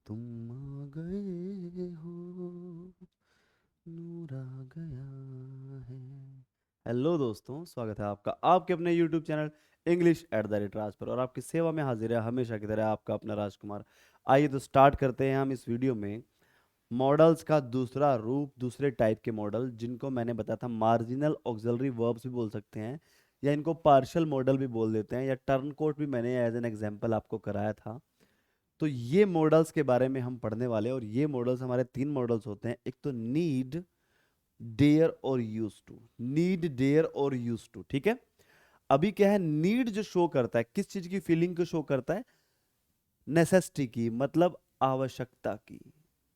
तुम आ गए हो, नूर आ गया है। हेलो दोस्तों, स्वागत है आपका आपके अपने YouTube channel English at the rate Raj पर, और आपकी सेवा में हाजिर है हमेशा की तरह आपका अपना राजकुमार। आइए तो स्टार्ट करते हैं हम इस वीडियो में मॉडल्स का दूसरा रूप, दूसरे टाइप के मॉडल जिनको मैंने बताया था मार्जिनल ऑक्सिलरी वर्ब्स भी बोल सकते हैं, या इनको पार्शियल मॉडल भी बोल देते हैं, या टर्न कोट भी मैंने एज एन एग्जांपल आपको कराया था। तो ये मॉडल्स के बारे में हम पढ़ने वाले हैं, और ये मॉडल्स हमारे तीन मॉडल्स होते हैं। एक तो नीड, डेयर और यूज टू। नीड, डेयर और यूज टू, ठीक है। अभी क्या है, नीड जो शो करता है किस चीज की फीलिंग को शो करता है? नेसेसिटी की, मतलब आवश्यकता की,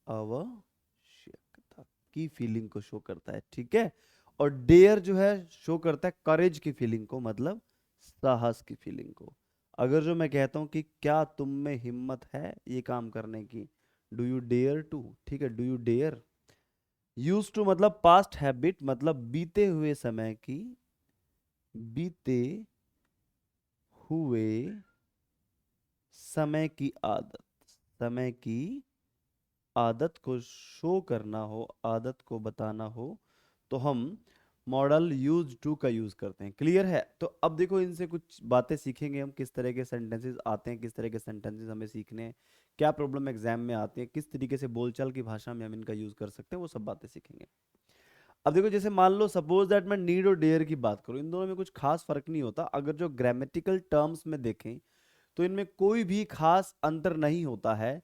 आवश्यकता की फीलिंग को शो करता है, ठीक है। और डेयर जो है शो करता है करेज की फीलिंग को, मतलब साहस की फीलिंग को। अगर जो मैं कहता हूं कि क्या तुम में हिम्मत है ये काम करने की, डू यू डेयर टू, ठीक है, do you dare. Use to मतलब पास्ट हैबिट, मतलब बीते हुए समय की, बीते हुए समय की आदत, समय की आदत को शो करना हो, आदत को बताना हो, तो हम मॉडल यूज टू का यूज करते हैं। क्लियर है? तो अब देखो, इनसे कुछ बातें सीखेंगे हम, किस तरह के सेंटेंसेस आते हैं, किस तरह के सेंटेंसेस हमें सीखने हैं, क्या प्रॉब्लम एग्जाम में आती है, किस तरीके से बोलचाल की भाषा में हम इनका यूज कर सकते हैं, वो सब बातें सीखेंगे। अब देखो, जैसे मान लो सपोज दैट मैं नीड और डेयर की बात करूं, इन दोनों में कुछ खास फर्क नहीं होता। अगर जो ग्रामेटिकल टर्म्स में देखें तो इनमें कोई भी खास अंतर नहीं होता है।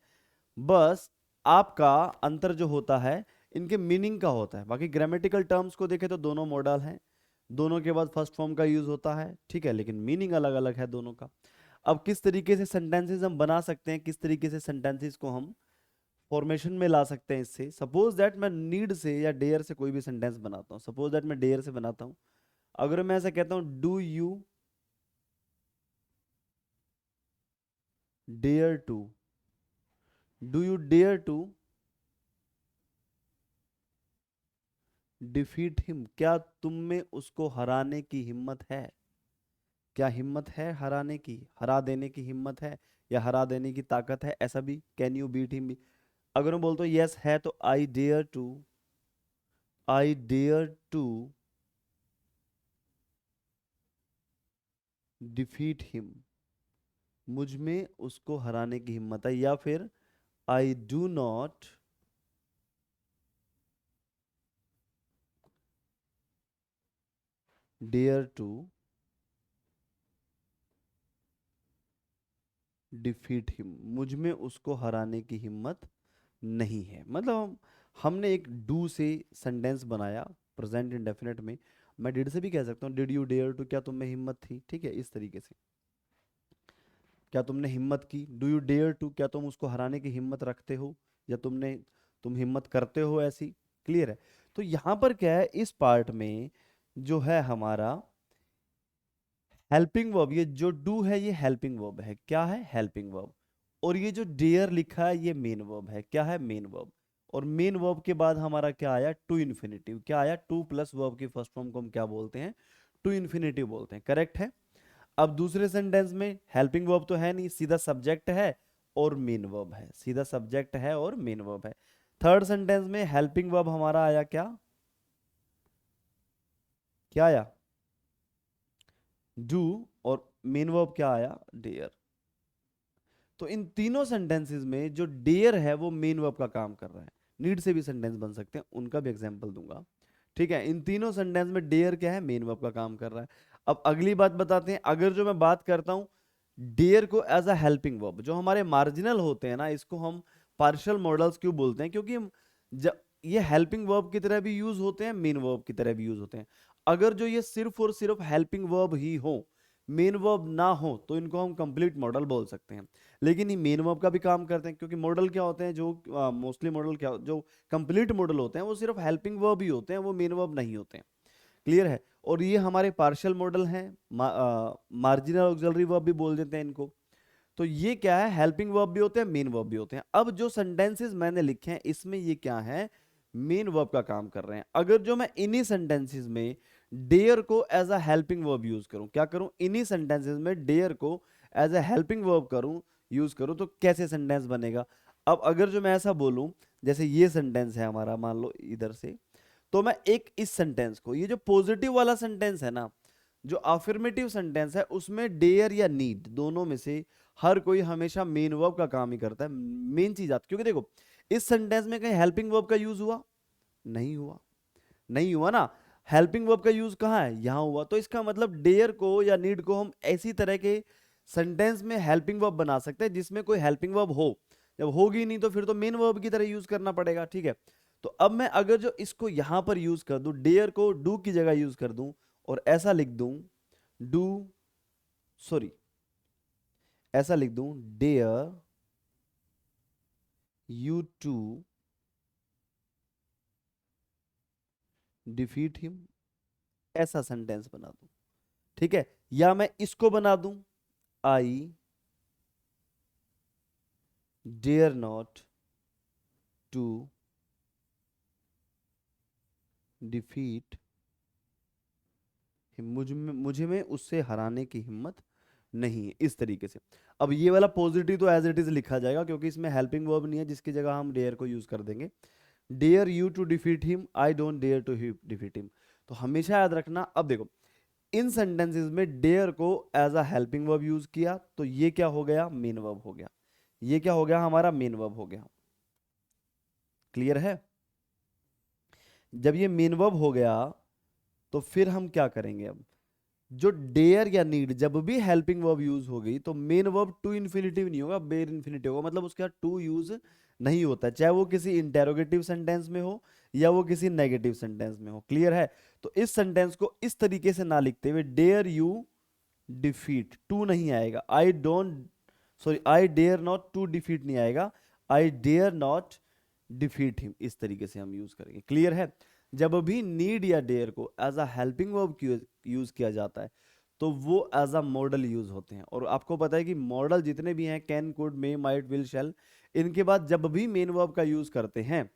बस आपका अंतर जो होता है इनके मीनिंग का होता है। बाकी ग्रामेटिकल टर्म्स को देखें तो दोनों मॉडल हैं, दोनों के बाद फर्स्ट फॉर्म का यूज होता है, ठीक है, लेकिन मीनिंग अलग अलग है दोनों का। अब किस तरीके से सेंटेंसेस हम बना सकते हैं, किस तरीके से सेंटेंसेस को हम फॉर्मेशन में ला सकते हैं, इससे सपोज दैट मैं नीड से या डेयर से कोई भी सेंटेंस बनाता हूं। सपोज दैट मैं डेयर से बनाता हूं। अगर मैं ऐसा कहता हूं, do you dare to, do you dare to defeat him, क्या तुम में उसको हराने की हिम्मत है? क्या हिम्मत है हराने की, हरा देने की हिम्मत है, या हरा देने की ताकत है? ऐसा भी, कैन यू बीट हिम भी। अगर मैं बोलता हूँ यस है, तो I dare to, I dare to defeat him, मुझ में उसको हराने की हिम्मत है। या फिर I do not dare to defeat him, मुझ में उसको हराने की हिम्मत नहीं है। मतलब हमने एक डू से सेंटेंस बनाया प्रेजेंट इंडेफिनिट में। मैं डिड से भी कह सकता हूँ, डिड यू डेयर टू, क्या तुम में हिम्मत थी, ठीक है, इस तरीके से। क्या तुमने हिम्मत की, डू यू डेयर टू, क्या तुम उसको हराने की हिम्मत रखते हो, या तुम हिम्मत करते हो ऐसी। क्लियर है? तो यहां पर क्या है, इस पार्ट में जो है हमारा हेल्पिंग वर्ब, ये जो डू है ये हेल्पिंग वर्ब है। क्या है? Helping verb. और ये जो डेयर लिखा है ये मेन वर्ब है। क्या है? Main verb. और मेन वर्ब के बाद हमारा क्या आया? To infinitive. क्या आया? टू प्लस वर्ब की फर्स्ट फॉर्म को हम क्या बोलते हैं? टू इन्फिनिटिव बोलते हैं। करेक्ट है? अब दूसरे सेंटेंस में हेल्पिंग वर्ब तो है नहीं, सीधा सब्जेक्ट है और मेन वर्ब है, सीधा सब्जेक्ट है और मेन वर्ब है। थर्ड सेंटेंस में हेल्पिंग वर्ब हमारा आया क्या? क्या आया? डू। और मेन वर्ब क्या आया? डेयर। तो इन तीनों सेंटेंसेस में जो डेयर है वो मेन वर्ब का काम कर रहा है। नीड से भी सेंटेंस बन सकते हैं, उनका भी एग्जांपल दूंगा, ठीक है। इन तीनों सेंटेंस में डेयर क्या है? मेन वर्ब का काम कर रहा है। अब अगली बात बताते हैं, अगर जो मैं बात करता हूं डेयर को एज अ हेल्पिंग वर्ब, जो हमारे मार्जिनल होते हैं ना, इसको हम पार्शियल मॉडल्स क्यों बोलते हैं? क्योंकि ये हेल्पिंग वर्ब की तरह भी यूज होते हैं, मेन वर्ब की तरह भी यूज होते हैं। अगर जो ये सिर्फ और सिर्फ हेल्पिंग वर्ब ही हो, मेन वर्ब ना हो, तो इनको हम कंप्लीट मॉडल बोल सकते हैं। लेकिन ये मेन वर्ब का भी काम करते हैं, क्योंकि मॉडल क्या होते हैं, जो मोस्टली मॉडल क्या, जो कंप्लीट मॉडल होते हैं वो सिर्फ हेल्पिंग वर्ब ही होते हैं, वो मेन वर्ब नहीं होते हैं। क्लियर है? और ये हमारे पार्शियल मॉडल हैं, मार्जिनल ऑक्सिलरी वर्ब भी बोल देते हैं इनको। तो ये क्या है? हेल्पिंग वर्ब भी होते हैं, मेन वर्ब भी होते हैं। अब जो सेंटेंसेस मैंने लिखे हैं इसमें ये क्या है? मेन वर्ब का काम कर रहे हैं। अगर जो मैं इन्हीं सेंटेंसेस में डेयर को as a helping verb use करूं, क्या करूं, इन्हीं सेंटेंसेस में डेयर को एज अ हेल्पिंग वर्ब करूं, यूज करूं, तो कैसे सेंटेंस बनेगा? अब अगर जो मैं ऐसा बोलूं, जैसे ये सेंटेंस है हमारा, मान लो इधर से, तो मैं एक इस सेंटेंस को, ये जो पॉजिटिव वाला सेंटेंस है ना, जो अफर्मेटिव सेंटेंस है, उसमें डेयर या नीड दोनों में से हर कोई हमेशा मेन वर्ब का काम ही करता है। मेन चीज आती, क्योंकि देखो इस सेंटेंस में कहीं हेल्पिंग वर्ब का यूज हुआ नहीं हुआ, नहीं हुआ ना। हेल्पिंग वर्ब का यूज कहाँ है, यहां हुआ। तो इसका मतलब डेयर को या नीड को हम ऐसी तरह के सेंटेंस में हेल्पिंग वर्ब बना सकते हैं जिसमें कोई हेल्पिंग वर्ब हो। जब होगी नहीं तो फिर तो मेन वर्ब की तरह यूज करना पड़ेगा, ठीक है। तो अब मैं अगर जो इसको यहां पर यूज कर दूं, डेयर को डू की जगह यूज कर दूं और ऐसा लिख दूं, डू, सॉरी, ऐसा लिख दूं, dare you to defeat him, ऐसा सेंटेंस बना दूं, ठीक है। या मैं इसको बना दूं, I dare not to defeat him, मुझे में उससे हराने की हिम्मत नहीं है, इस तरीके से। अब ये वाला पॉजिटिव तो एज इट इज लिखा जाएगा क्योंकि इसमें हेल्पिंग वर्ब नहीं है, जिसकी जगह हम डेयर को यूज कर देंगे। Dare you to defeat him, I don't dare to defeat him. तो हमेशा याद रखना। अब देखो इन सेंटेंसेस में डेयर को as a helping verb use किया, तो ये क्या हो गया, मेन वर्ब हो गया। ये क्या हो गया, हमारा मेन वर्ब हो गया। क्लियर है। जब ये मेन वर्ब हो गया तो फिर हम क्या करेंगे, अब जो डेयर या नीड जब भी हेल्पिंग वर्ब यूज होगी तो मेन वर्ब टू इन्फिनिटिव नहीं होगा, बेर इन्फिनिटिव होगा। मतलब उसका टू यूज नहीं होता, चाहे वो किसी इंटेरोगेटिव सेंटेंस में हो या वो किसी नेगेटिव सेंटेंस में हो। क्लियर है। तो इस सेंटेंस को इस तरीके से ना लिखते हुए, डेयर यू डिफीट, टू नहीं आएगा, I don't, sorry, I dare not to defeat नहीं आएगा, I dare not defeat him, इस तरीके से हम यूज करेंगे। क्लियर है। जब भी नीड या डेयर को as a helping verb use किया जाता है तो वो एज अ मॉडल यूज होते हैं। और आपको पता है कि मॉडल जितने भी हैं, can, could, may, might, will, shall, इनके बाद जब भी मेन वर्ब का यूज करते हैं,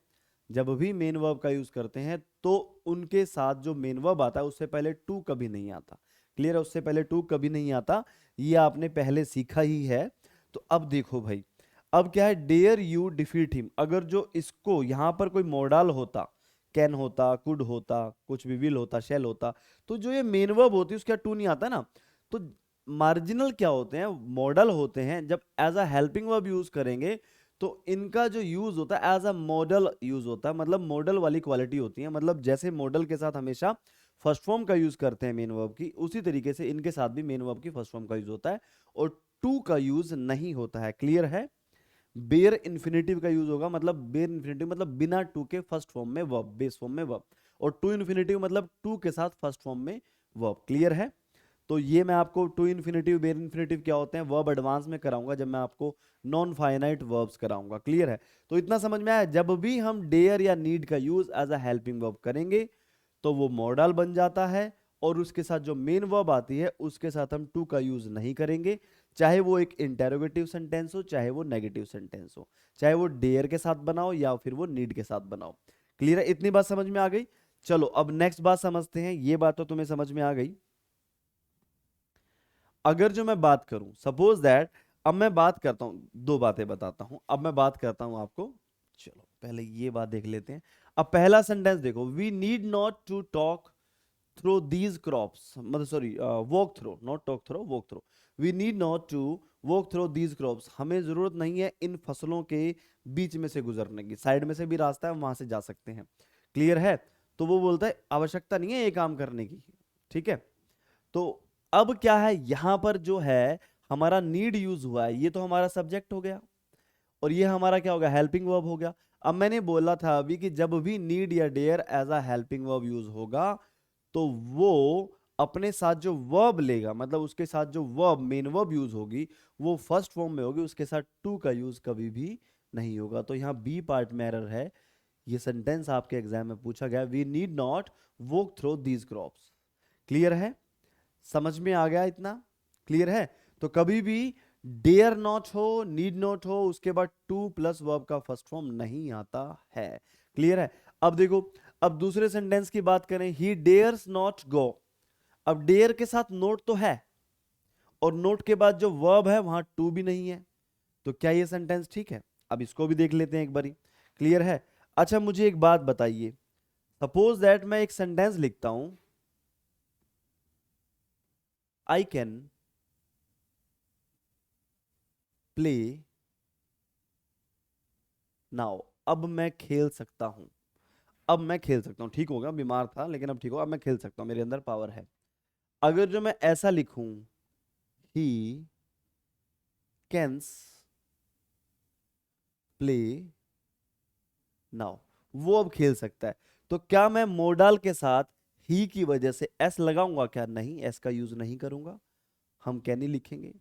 जब भी मेन वर्ब का यूज करते हैं तो उनके साथ जो मेन वर्ब आता है उससे पहले टू कभी नहीं आता। क्लियर है। उससे पहले टू कभी नहीं आता, ये आपने पहले सीखा ही है। तो अब देखो भाई, अब क्या है, डेयर यू डिफीट हिम, अगर जो इसको यहां पर कोई मॉडल होता, कैन होता, कुड होता, कुछ भी, विल होता, शेल होता, तो जो ये मेन वर्ब होती है उसका टू नहीं आता ना। तो मार्जिनल क्या होते हैं, मॉडल होते हैं। जब as a helping verb use करेंगे तो इनका जो यूज होता है एज अ मॉडल यूज होता है, मतलब मॉडल वाली क्वालिटी होती है। मतलब जैसे मॉडल के साथ हमेशा फर्स्ट फॉर्म का यूज करते हैं मेन वर्ब की, उसी तरीके से इनके साथ भी मेन वर्ब की फर्स्ट फॉर्म का यूज होता है और टू का यूज नहीं होता है। क्लियर है। बेयर इन्फिनेटिव का यूज होगा, मतलब बेयर इन्फिनेटिव मतलब बिना टू के फर्स्ट फॉर्म में वर्ब, बेस फॉर्म में वर्ब, और टू इन्फिनेटिव मतलब टू के साथ फर्स्ट फॉर्म में वर्ब। क्लियर है। तो ये मैं आपको टू इन्फिनेटिव, बेयर इन्फिनेटिव क्या होते हैं, वर्ब एडवांस में कराऊंगा जब मैं आपको नॉन फाइनाइट वर्ब्स कराऊंगा। क्लियर है। तो इतना समझ में आया, जब भी हम डेयर या नीड का use as a helping verb करेंगे तो वो मॉडल बन जाता है और उसके साथ जो मेन वर्ब आती है उसके साथ हम टू का यूज नहीं करेंगे, चाहे वो एक इंटेरोगेटिव सेंटेंस हो चाहे वो नेगेटिव सेंटेंस हो, चाहे वो डेयर के साथ बनाओ या फिर वो नीड के साथ बनाओ। क्लियर है। इतनी बात समझ में आ गई। चलो अब नेक्स्ट बात समझते हैं। ये बात तो तुम्हें समझ में आ गई। अगर जो मैं बात करूं, सपोज दैट, अब मैं बात करता हूं, दो बातें बताता हूं, अब मैं बात करता हूं आपको। चलो पहले ये बात देख लेते हैं। अब पहला सेंटेंस देखो, we need not to talk through these crops, मतलब sorry, walk through, not talk through, walk through. We need not to walk through these crops, हमें जरूरत नहीं है इन फसलों के बीच में से गुजरने की, साइड में से भी रास्ता है, वहां से जा सकते हैं। क्लियर है। तो वो बोलता है आवश्यकता नहीं है ये काम करने की। ठीक है। तो अब क्या है, यहां पर जो है हमारा नीड यूज हुआ है, ये तो हमारा सब्जेक्ट हो गया और ये हमारा क्या हो गया, हेल्पिंग वर्ब हो गया। अब मैंने बोला था अभी कि जब भी नीड या dare as a helping verb use होगा तो वो अपने साथ जो वर्ब लेगा, मतलब उसके साथ जो वर्ब, मेन वर्ब यूज होगी वो फर्स्ट फॉर्म में होगी, उसके साथ टू का यूज कभी भी नहीं होगा। तो यहाँ बी पार्ट में एरर है। ये सेंटेंस आपके एग्जाम में पूछा गया, we need not walk through these crops. Clear है। समझ में आ गया इतना। क्लियर है। तो कभी भी डेयर नॉट हो, नीड नॉट हो, उसके बाद टू प्लस वर्ब का फर्स्ट फॉर्म नहीं आता है। क्लियर है। अब देखो, अब दूसरे सेंटेंस की बात करें, ही डेयर्स नॉट गो। अब डेयर के साथ नोट तो है और नोट के बाद जो वर्ब है वहां टू भी नहीं है, तो क्या ये सेंटेंस ठीक है? अब इसको भी देख लेते हैं एक बारी, क्लियर है। अच्छा मुझे एक बात बताइए, सपोज दैट मैं एक सेंटेंस लिखता हूं, आई कैन प्ले नाउ, अब मैं खेल सकता हूं, अब मैं खेल सकता हूं, ठीक होगा, बीमार था लेकिन अब ठीक हो, अब मैं खेल सकता हूं, मेरे अंदर पावर है। अगर जो मैं ऐसा लिखूं, ही कैंस प्ले नाउ, वो अब खेल सकता है। तो क्या मैं मोडाल के साथ ही की वजह से एस लगाऊंगा क्या? नहीं, एस का यूज नहीं करूंगा, हम कैन ही लिखेंगे।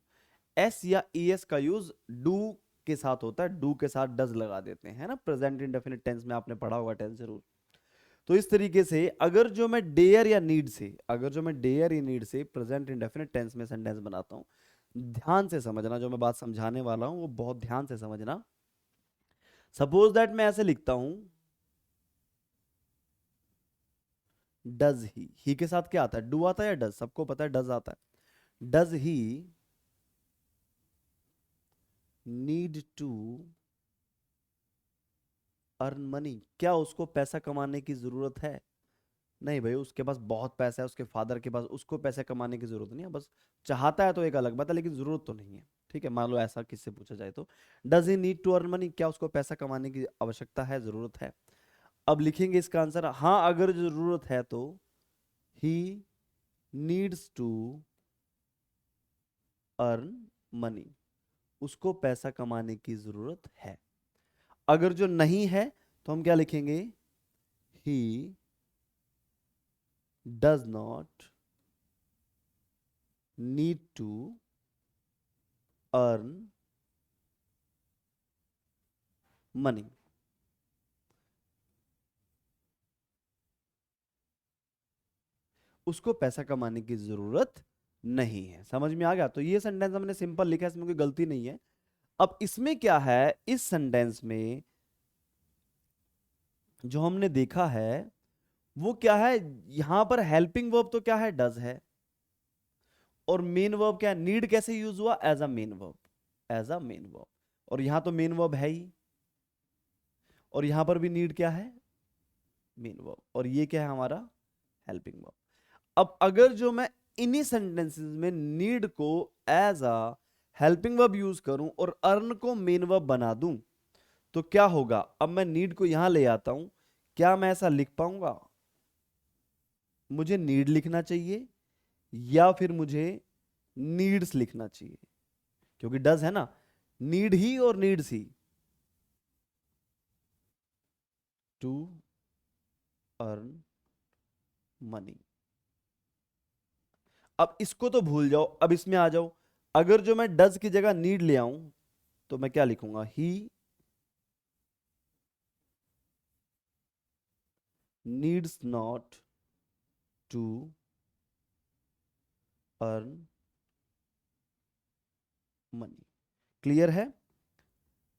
एस या एस का यूज डू के साथ होता है, डू के साथ डज लगा देते हैं, है ना, प्रेजेंट इंडेफिनिट टेंस में आपने पढ़ा होगा टेंस जरूर। तो इस तरीके से अगर जो मैं डेयर या नीड से, अगर जो मैं डेयर या नीड से प्रेजेंट इंडेफिनिट टेंस में सेंटेंस बनाता हूं, ध्यान से समझना, जो मैं बात समझाने वाला हूं वो बहुत ध्यान से समझना। सपोज दैट मैं ऐसे लिखता हूं, डज ही के साथ क्या आता है? डू आता है या डज? सबको पता है डज आता है। Does he need to earn money, क्या उसको पैसा कमाने की जरूरत है? नहीं भाई, उसके पास बहुत पैसा है, उसके फादर के पास, उसको पैसे कमाने की जरूरत नहीं है, बस चाहता है तो एक अलग बात है, लेकिन जरूरत तो नहीं है। ठीक है, मान लो ऐसा किससे पूछा जाए तो, does he need to earn money, क्या उसको पैसा कमाने की आवश्यकता है, जरूरत है? अब लिखेंगे इसका आंसर, हाँ अगर जरूरत है तो he needs to earn money, उसको पैसा कमाने की जरूरत है। अगर जो नहीं है तो हम क्या लिखेंगे? He does not need to earn money. उसको पैसा कमाने की जरूरत नहीं है। समझ में आ गया? तो ये सेंटेंस हमने सिंपल लिखा है, इसमें कोई गलती नहीं है। अब इसमें क्या है, इस सेंटेंस में जो हमने देखा है वो क्या है, यहां पर हेल्पिंग वर्ब तो क्या है? डज है। और मेन वर्ब क्या है? नीड कैसे यूज हुआ? As a main verb, as a main verb. और यहां तो मेन वर्ब है ही, और यहां पर भी नीड क्या है? Main verb. और ये क्या है हमारा? Helping verb. अब अगर जो मैं इन्हीं सेंटेंसेस में नीड को as a helping verb use करूं और अर्न को मेन वर्ब बना दूं, तो क्या होगा? अब मैं नीड को यहां ले आता हूं, क्या मैं ऐसा लिख पाऊंगा? मुझे नीड लिखना चाहिए या फिर मुझे नीड्स लिखना चाहिए? क्योंकि डज है ना, नीड ही और needs he, to earn money. अब इसको तो भूल जाओ, अब इसमें आ जाओ। अगर जो मैं डज की जगह नीड ले आऊं तो मैं क्या लिखूंगा? He needs not to earn money. Clear है?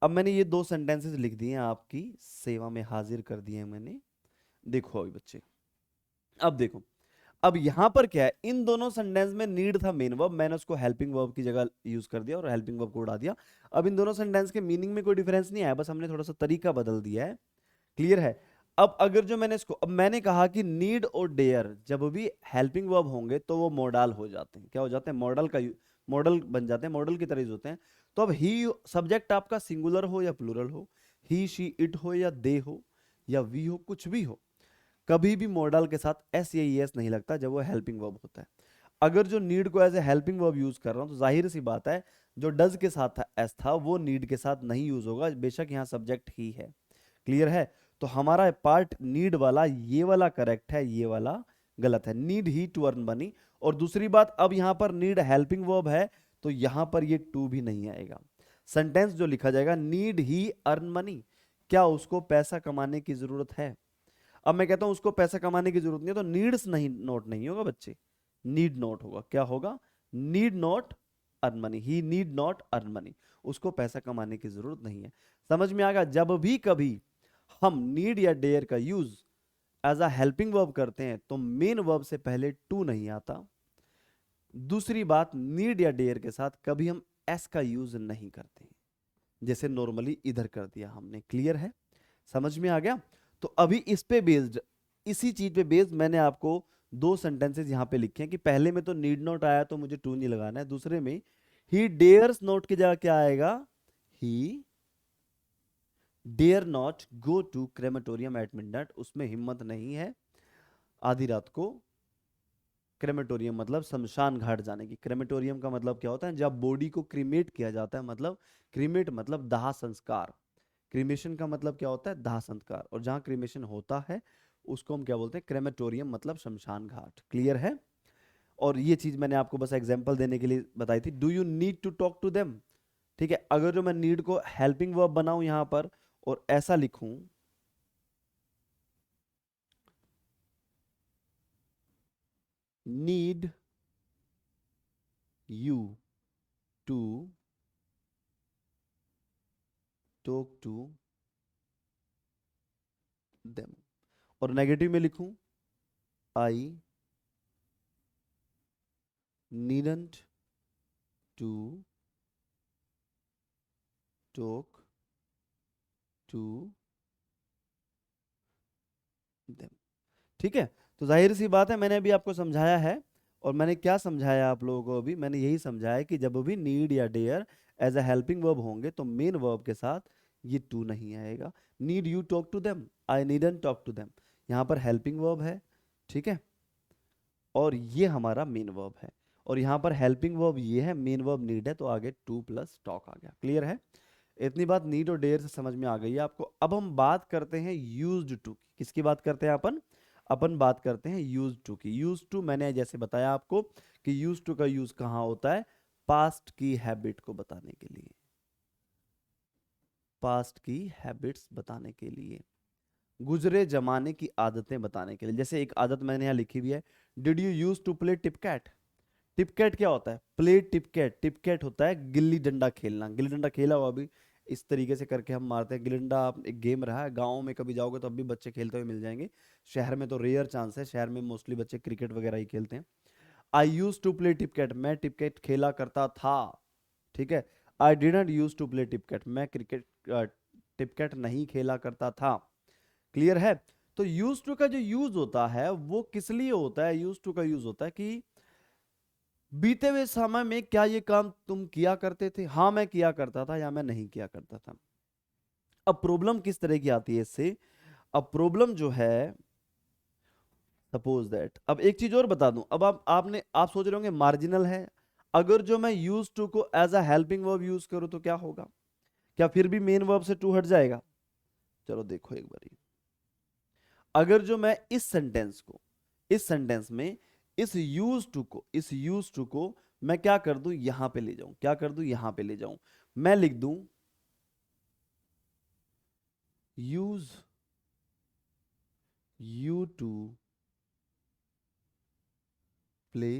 अब मैंने ये दो सेंटेंसेस लिख दिए हैं, आपकी सेवा में हाजिर कर दिए हैं मैंने। देखो अभी बच्चे, अब देखो, अब यहां पर क्या है, इन दोनों सेंटेंस में नीड था मेन वर्ब, मैंने उसको हेल्पिंग वर्ब की जगह यूज कर दिया और हेल्पिंग वर्ब को उड़ा दिया। अब इन दोनों सेंटेंस के मीनिंग में कोई डिफरेंस नहीं आया, बस हमने थोड़ा सा तरीका बदल दिया है। क्लियर है? अब अगर जो मैंने इसको, अब मैंने कहा कि नीड और डेयर जब भी हेल्पिंग वर्ब होंगे तो वो मॉडल हो जाते हैं। क्या हो जाते हैं? मॉडल का मॉडल बन जाते हैं, मॉडल की तरह यूज होते हैं। तो अब ही सब्जेक्ट आपका सिंगुलर हो या प्लूरल हो, ही शी इट हो या दे हो या वी हो, कुछ भी हो, कभी भी मॉडल के साथ एस या एस नहीं लगता जब वो हेल्पिंग वर्ब होता है। अगर जो नीड को as a helping verb use कर रहा हूं तो जाहिर सी बात है जो डज के साथ एस था वो नीड के साथ नहीं यूज होगा, बेशक यहाँ सब्जेक्ट ही है। क्लियर है? तो हमारा पार्ट नीड वाला, ये वाला करेक्ट है, ये वाला गलत है। Need he to earn money. और दूसरी बात, अब यहां पर नीड हेल्पिंग वर्ब है तो यहां पर ये टू भी नहीं आएगा। सेंटेंस जो लिखा जाएगा, नीड ही अर्न मनी, क्या उसको पैसा कमाने की जरूरत है? अब मैं कहता हूं उसको पैसा कमाने की जरूरत नहीं है, तो नीड्स नहीं, नोट नहीं होगा बच्चे, नीड नोट होगा। क्या होगा? Need not earn money, he need not earn money, उसको पैसा कमाने की जरूरत नहीं है। समझ में आ गया? जब भी कभी हम नीड या डेयर का use as a helping verb करते हैं तो मेन वर्ब से पहले टू नहीं आता। दूसरी बात, नीड या डेयर के साथ कभी हम एस का यूज नहीं करते हैं। जैसे नॉर्मली इधर कर दिया हमने। क्लियर है, समझ में आ गया? तो अभी इस पे बेस्ड, इसी चीज पे बेस्ड मैंने आपको दो सेंटेंसेस यहाँ पे लिखे हैं कि पहले में तो नीड नॉट आया तो मुझे टू नहीं लगाना है, दूसरे में ही डेयर्स नॉट की जगह क्या आएगा, he dare not go to crematorium at midnight, उसमें हिम्मत नहीं है आधी रात को क्रेमेटोरियम मतलब शमशान घाट जाने की। क्रेमेटोरियम का मतलब क्या होता है, जब बॉडी को क्रीमेट किया जाता है, मतलब क्रीमेट मतलब दाह संस्कार, क्रीमेशन का मतलब क्या होता है, दाह संस्कार, और जहां क्रीमेशन होता है उसको हम क्या बोलते हैं, क्रेमेटोरियम मतलब शमशान घाट। क्लियर है? और ये चीज मैंने आपको बस एग्जांपल देने के लिए बताई थी। Do you need to talk to them, ठीक है। अगर जो मैं नीड को हेल्पिंग वर्ब बनाऊं यहां पर और ऐसा लिखूं, need you to talk to them, और नेगेटिव में लिखूं, I needn't to talk to them. ठीक है, तो जाहिर सी बात है मैंने अभी आपको समझाया है, और मैंने क्या समझाया आप लोगों को, अभी मैंने यही समझाया कि जब भी नीड या dare as a helping verb होंगे तो मेन वर्ब के साथ ये टू नहीं आएगा। Need you talk to them, I needn't talk to them, यहाँ पर हेल्पिंग वर्ब है, ठीक है, और ये हमारा मेन वर्ब है, और यहाँ पर हेल्पिंग वर्ब ये है, मेन वर्ब नीड है, तो आगे टू प्लस टॉक आ गया। क्लियर है? इतनी बात नीड और डेयर से समझ में आ गई है आपको। अब हम बात करते हैं यूज्ड टू की। किसकी बात करते हैं अपन? अपन बात करते हैं यूज्ड टू की। यूज्ड टू मैंने जैसे बताया आपको कि यूज्ड टू का यूज कहाँ होता है, पास्ट की हैबिट को बताने के लिए, पास्ट की हैबिट्स बताने के लिए, गुजरे जमाने की आदतें बताने के लिए। जैसे एक आदत मैंने यहाँ लिखी हुई है, did you use to play tipcat. Tipcat क्या होता है, प्ले टिपकैट, टिपकैट होता है गिल्ली डंडा खेलना। गिल्ली डंडा खेला हुआ अभी, इस तरीके से करके हम मारते हैं गिल्ली डंडा। एक गेम रहा है, गाँव में कभी जाओगे तो अब भी बच्चे खेलते हुए मिल जाएंगे, शहर में तो रेयर चांस है, शहर में मोस्टली बच्चे क्रिकेट वगैरह ही खेलते हैं। I use to play tipcat, मैं टिपकैट खेला करता था, ठीक है। I didn't use to play tipcat, मैं क्रिकेट टिपकैट नहीं खेला करता था। क्लियर है? तो यूज टू का जो यूज होता है वो किस लिए होता है, यूज टू का यूज होता है कि बीते हुए समय में क्या ये काम तुम किया करते थे, हाँ मैं किया करता था या मैं नहीं किया करता था। अब प्रॉब्लम किस तरह की आती है इससे, अब प्रॉब्लम जो है, सपोज दैट, अब एक चीज और बता दूं, अब आप सोच रहे होंगे मार्जिनल है, अगर जो मैं यूज टू को as a helping verb use करूं तो क्या होगा, क्या फिर भी मेन वर्ब से टू हट जाएगा? चलो देखो एक बारी, अगर जो मैं इस सेंटेंस को, इस सेंटेंस में इस यूज टू को मैं क्या कर दूं, यहां पे ले जाऊं, क्या कर दूं, यहां पे ले जाऊं, मैं लिख दूं यूज यू टू प्ले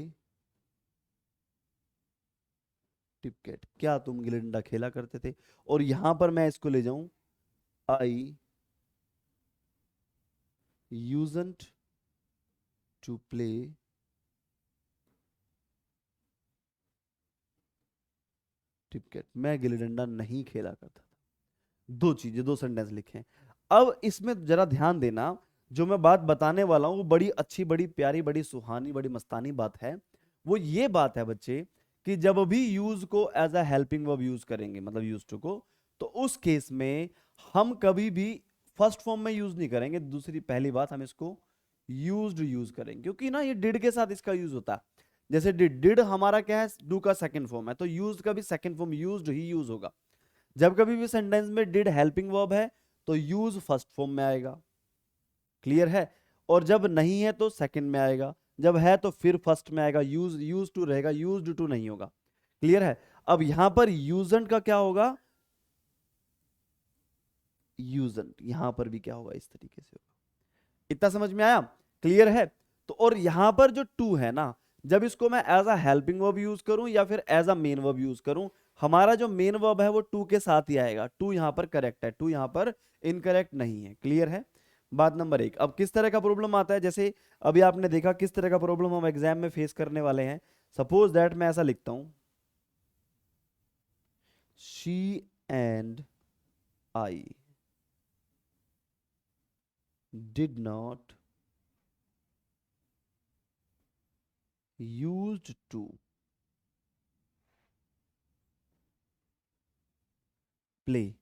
टिपकेट, क्या तुम गिल्ली डंडा खेला करते थे, और यहां पर मैं इसको ले जाऊं, आई यूजंट टू प्ले टिपकेट, मैं गिल्ली डंडा नहीं खेला करता था। दो चीजें, दो सेंटेंस लिखे हैं। अब इसमें जरा ध्यान देना, जो मैं बात बताने वाला हूं वो बड़ी अच्छी, बड़ी प्यारी, बड़ी सुहानी, बड़ी मस्तानी बात है। वो ये बात है बच्चे कि जब भी यूज को as a helping verb use करेंगे, मतलब यूज टू को, तो उस केस में हम कभी भी फर्स्ट फॉर्म में यूज नहीं करेंगे। दूसरी पहली बात, हम इसको यूज्ड यूज करेंगे, क्योंकि ना ये डिड के साथ इसका यूज होता है। जैसे डिड, डिड हमारा क्या है, डू का सेकंड फॉर्म है, तो यूज्ड का भी सेकंड फॉर्म यूज्ड ही यूज होगा। जब कभी भी सेंटेंस में डिड हेल्पिंग वर्ब है तो यूज फर्स्ट फॉर्म में आएगा। क्लियर है? और जब नहीं है तो सेकंड में आएगा, जब है तो फिर फर्स्ट में आएगा, यूज टू रहेगा, यूज्ड टू नहीं होगा। क्लियर है? अब यहां पर यूजेंट का क्या होगा, यूजेंट, यहां पर भी क्या होगा, इस तरीके से होगा। इतना समझ में आया? क्लियर है? तो और यहां पर जो टू है ना, जब इसको मैं as a helping verb use करूं या फिर as a main verb use करूं, हमारा जो मेन वर्ब है वो टू के साथ ही आएगा। टू यहां पर करेक्ट है, टू यहां पर इनकरेक्ट नहीं है। क्लियर है? बात नंबर एक। अब किस तरह का प्रॉब्लम आता है, जैसे अभी आपने देखा किस तरह का प्रॉब्लम हम एग्जाम में फेस करने वाले हैं। सपोज दैट मैं ऐसा लिखता हूं, she and I did not used to play.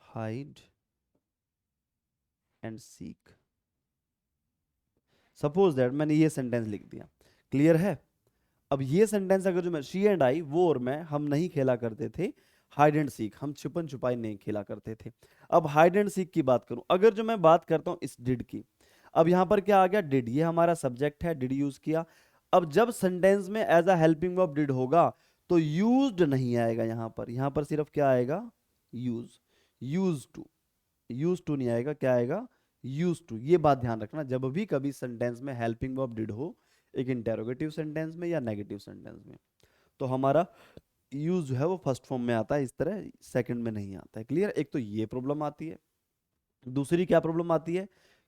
Hide and seek. Suppose that मैंने ये सेंटेंस लिख दिया, क्लियर है। अब ये सेंटेंस अगर जो मैं शी एंड आई, वो और मैं, हम नहीं खेला करते थे हाइड एंड सीक, हम छुपन छुपाई नहीं खेला करते थे। अब हाइड एंड सीक की बात करूं, अगर जो मैं बात करता हूं इस डिड की, अब यहां पर क्या आ गया, डिड, ये हमारा सब्जेक्ट है, डिड यूज किया। अब जब सेंटेंस में as a helping verb did होगा तो यूज्ड नहीं आएगा, यहां पर सिर्फ क्या आएगा, use, use to, use to नहीं आएगा, क्या आएगा, यूज टू। ये बात ध्यान रखना, जब भी कभी सेंटेंस में हेल्पिंग वर्ब डिड हो, एक इंटेरोगेटिव सेंटेंस में या नेगेटिव सेंटेंस में, तो हमारा यूज जो है वो फर्स्ट फॉर्म में आता है, इस तरह सेकंड में नहीं आता है, क्लियर। एक तो ये प्रॉब्लम आती है। दूसरी क्या प्रॉब्लम आती है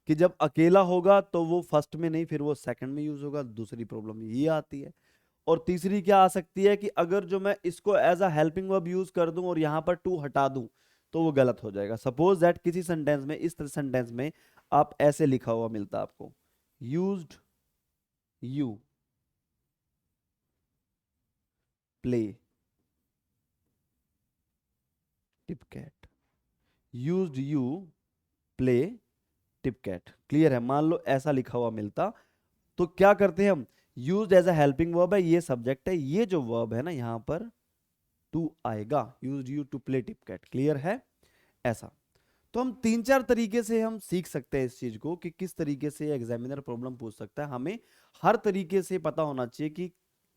कि जब अकेला होगा तो वो फर्स्ट में नहीं, फिर वो सेकंड में यूज होगा, दूसरी प्रॉब्लम ये आती है। और तीसरी क्या आ सकती है कि अगर जो मैं इसको as a helping verb use कर दूं और यहां पर टू हटा दूं तो वो गलत हो जाएगा। सपोज दैट किसी सेंटेंस में, इस सेंटेंस में आप ऐसे लिखा हुआ मिलता आपको, used you play tip cat, used you play tip cat, clear है। मान लो ऐसा लिखा हुआ मिलता, तो क्या करते हैं हम, used as a helping verb है, ये सब्जेक्ट है, ये जो वर्ब है ना यहां पर टू आएगा, used you to play tip cat, clear है। ऐसा तो हम तीन चार तरीके से हम सीख सकते हैं इस चीज को कि किस तरीके से एग्जामिनर प्रॉब्लम पूछ सकता है। हमें हर तरीके से पता होना चाहिए कि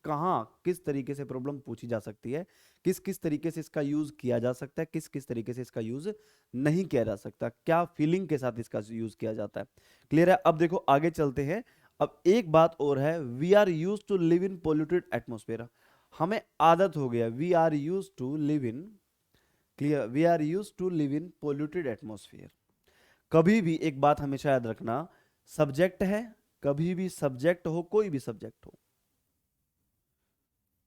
कहाँ किस तरीके से प्रॉब्लम पूछी जा सकती है, किस किस तरीके से इसका यूज किया जा सकता है, किस किस तरीके से इसका यूज नहीं किया जा सकता, क्या फीलिंग के साथ इसका यूज किया जाता है, क्लियर है। अब देखो आगे चलते हैं। अब एक बात और है, we are use to live in polluted atmosphere, हमें आदत हो गया, we are use to live in, clear, we are use to live in polluted atmosphere. कभी भी एक बात हमेशा याद रखना, सब्जेक्ट है, कभी भी सब्जेक्ट हो, कोई भी सब्जेक्ट हो,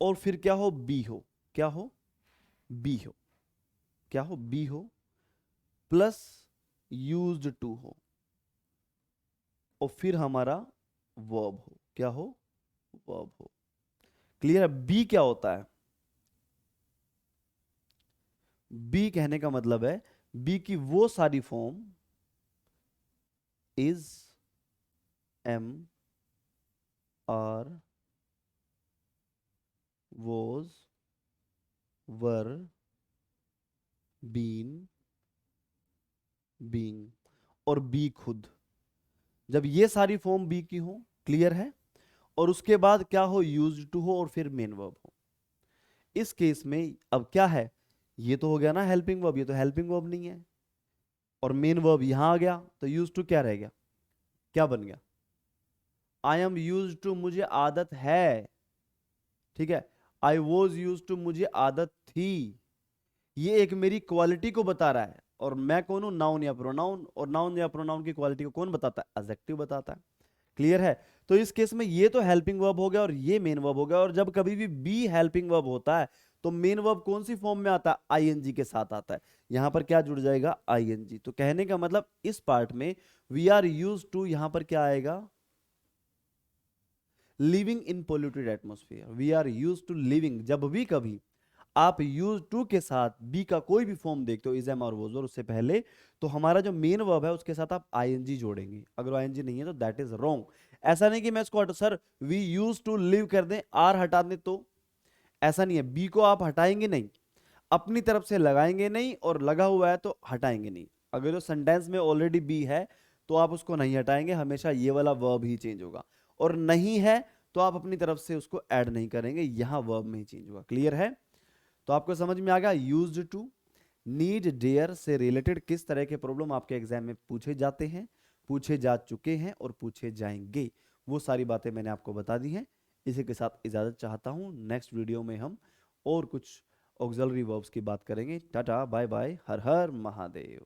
और फिर क्या हो, बी हो, क्या हो, बी हो, क्या हो, बी हो, प्लस यूज्ड टू हो, और फिर हमारा वर्ब हो, क्या हो, वर्ब हो, क्लियर है। बी क्या होता है, बी कहने का मतलब है बी की वो सारी form, is, am, are, was, were, been, being, और बी खुद, जब ये सारी फॉर्म बी की हो, क्लियर है, और उसके बाद क्या हो, यूज्ड टू हो, और फिर मेन वर्ब हो। इस केस में अब क्या है, ये तो हो गया ना हेल्पिंग वर्ब, ये तो हेल्पिंग वर्ब नहीं है, और मेन वर्ब यहां आ गया, तो यूज टू क्या रह गया, क्या बन गया, आई एम यूज टू, मुझे आदत है, ठीक है। आई वॉज यूज टू, मुझे आदत थी। ये एक मेरी क्वालिटी को बता रहा है, और मैं कौन हूं, नाउन या प्रोनाउन, और नाउन या प्रोनाउन की क्वालिटी को कौन बताता है, एडजेक्टिव बताता है, क्लियर है। तो इस केस में ये तो हेल्पिंग वर्ब हो गया और ये मेन वर्ब हो गया, और जब कभी भी बी हेल्पिंग वर्ब होता है तो मेन वर्ब कौन सी फॉर्म में आता है, आईएनजी के साथ आता है। यहां पर क्या जुड़ जाएगा, आईएनजी। तो कहने का मतलब इस पार्ट में वी आर यूज टू, यहां पर क्या आएगा, living in polluted atmosphere, we are use to living. जब भी कभी आप यूज टू के साथ बी का कोई भी फॉर्म देखते हो, इज, एम और वोज, और उससे पहले, तो हमारा जो मेन वर्ब है उसके साथ आप आईएनजी जोड़ेंगे। अगर आईएनजी नहीं है तो दैट इज रॉन्ग। ऐसा नहीं कि मैं इसको sir we use to live कर दें, आर हटा दें, तो ऐसा नहीं है। बी को आप हटाएंगे नहीं, अपनी तरफ से लगाएंगे नहीं, और लगा हुआ है तो हटाएंगे नहीं। अगर जो सेंटेंस में ऑलरेडी बी है तो आप उसको नहीं हटाएंगे, हमेशा ये वाला वर्ब ही चेंज होगा, और नहीं है तो आप अपनी तरफ से उसको ऐड नहीं करेंगे, यहां वर्ब में ही चेंज होगा, क्लियर है। तो आपको समझ में आ गया, यूज्ड टू, नीड, डेयर से रिलेटेड किस तरह के प्रॉब्लम आपके एग्जाम में पूछे जाते हैं, पूछे जा चुके हैं और पूछे जाएंगे, वो सारी बातें मैंने आपको बता दी हैं। इसी के साथ इजाजत चाहता हूं, नेक्स्ट वीडियो में हम और कुछ ऑक्सिलरी वर्ब्स की बात करेंगे। टाटा, बाय बाय, हर हर महादेव।